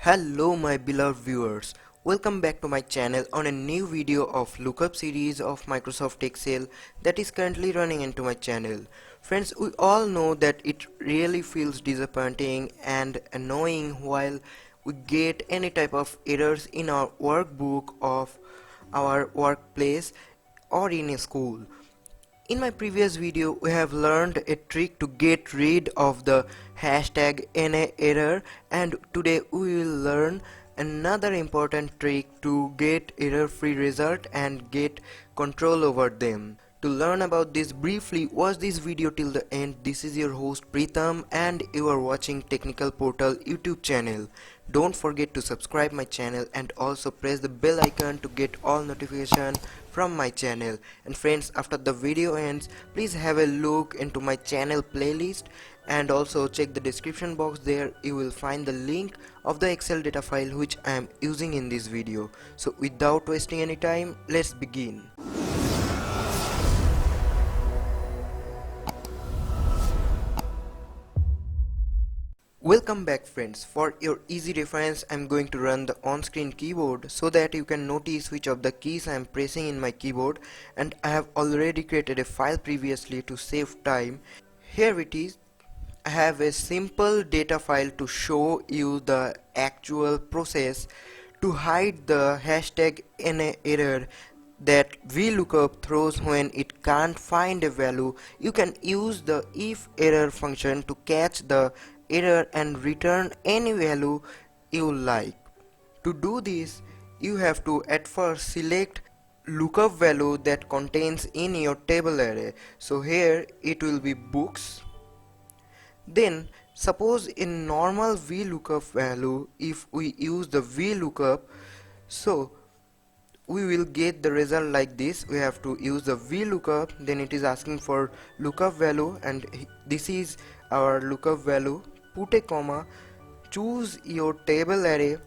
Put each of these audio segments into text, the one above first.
Hello my beloved viewers, welcome back to my channel on a new video of lookup series of Microsoft Excel that is currently running into my channel. Friends, we all know that it really feels disappointing and annoying while we get any type of errors in our workbook of our workplace or in a school. In my previous video, we have learned a trick to get rid of the hashtag NAError, and today we will learn another important trick to get error-free result and get control over them. To learn about this briefly, watch this video till the end. This is your host Pritham and you are watching Technical Portal YouTube channel. Don't forget to subscribe my channel and also press the bell icon to get all notification from my channel. And friends, after the video ends, please have a look into my channel playlist and also check the description box. There you will find the link of the Excel data file which I am using in this video. So without wasting any time, let's begin. Welcome back friends. For your easy reference, I am going to run the on-screen keyboard so that you can notice which of the keys I am pressing in my keyboard, and I have already created a file previously to save time. Here it is. I have a simple data file to show you the actual process to hide the hashtag NAError that VLOOKUP throws when it can't find a value. You can use the ISERROR function to catch the error and return any value you like. To do this, you have to at first select lookup value that contains in your table array. So here it will be books. Then suppose in normal VLOOKUP value, if we use the VLOOKUP, so we will get the result like this. We have to use the VLOOKUP, then it is asking for lookup value, and this is our lookup value. Put a comma, choose your table array.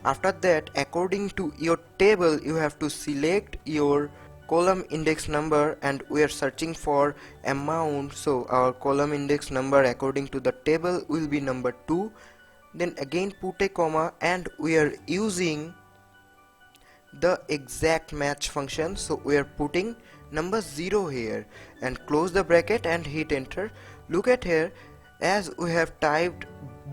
After that, according to your table, you have to select your column index number, and we are searching for amount, so our column index number according to the table will be number 2. Then again put a comma, and we are using the exact match function, so we are putting number 0 here and close the bracket and hit enter. Look at here, as we have typed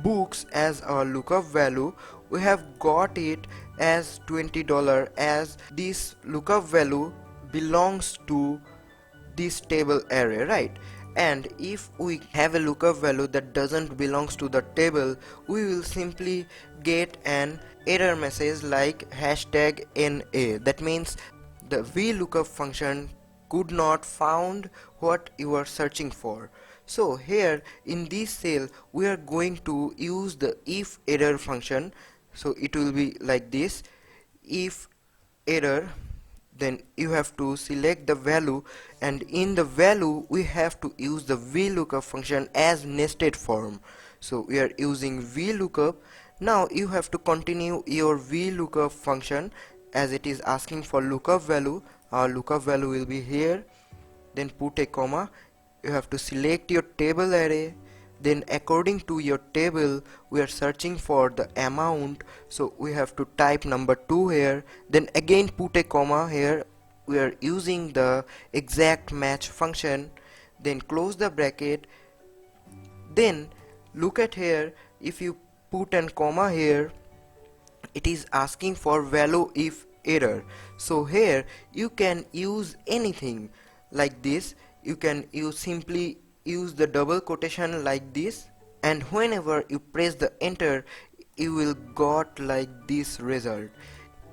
books as our lookup value, we have got it as $20, as this lookup value belongs to this table array, right? And if we have a lookup value that doesn't belongs to the table, we will simply get an error message like hashtag NA. That means the VLOOKUP function could not found what you are searching for. So here in this cell we are going to use the if error function. So it will be like this: if error, then you have to select the value, and in the value we have to use the VLOOKUP function as nested form. So we are using VLOOKUP. Now you have to continue your VLOOKUP function as it is asking for lookup value. Our lookup value will be here, then put a comma. You have to select your table array, then according to your table we are searching for the amount, so we have to type number 2 here, then again put a comma. Here we are using the exact match function, then close the bracket. Then look at here, if you put an comma here, it is asking for value if error. So here you can use anything like this. You can simply use the double quotation like this, and whenever you press the enter, you will got like this result.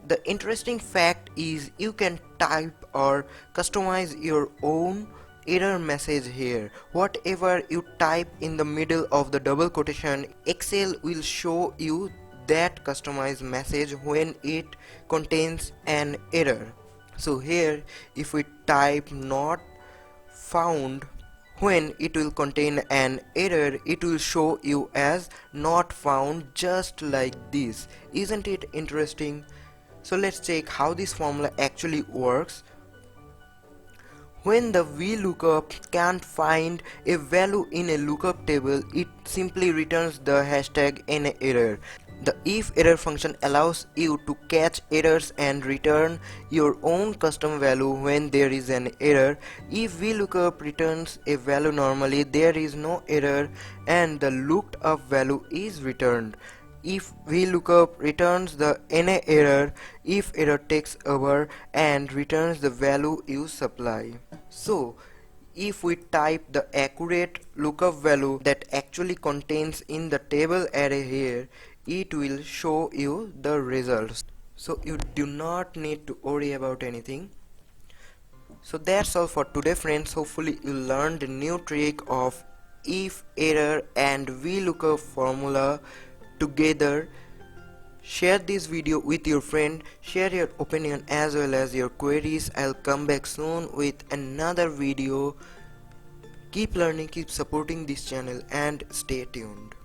The interesting fact is you can type or customize your own error message here. Whatever you type in the middle of the double quotation, Excel will show you that customized message when it contains an error. So here if we type not found, when it will contain an error, it will show you as not found, just like this. Isn't it interesting? So let's check how this formula actually works. When the VLOOKUP can't find a value in a lookup table, it simply returns the hashtag NAError. The IfError function allows you to catch errors and return your own custom value when there is an error. If VLOOKUP returns a value normally, there is no error and the looked up value is returned. If VLOOKUP returns the NA error, IfError takes over and returns the value you supply. So, if we type the accurate lookup value that actually contains in the table array here, it will show you the results. So you do not need to worry about anything. So that's all for today, friends. Hopefully you learned a new trick of if, error and VLOOKUP formula together. Share this video with your friend, share your opinion as well as your queries. I'll come back soon with another video. Keep learning, keep supporting this channel and stay tuned.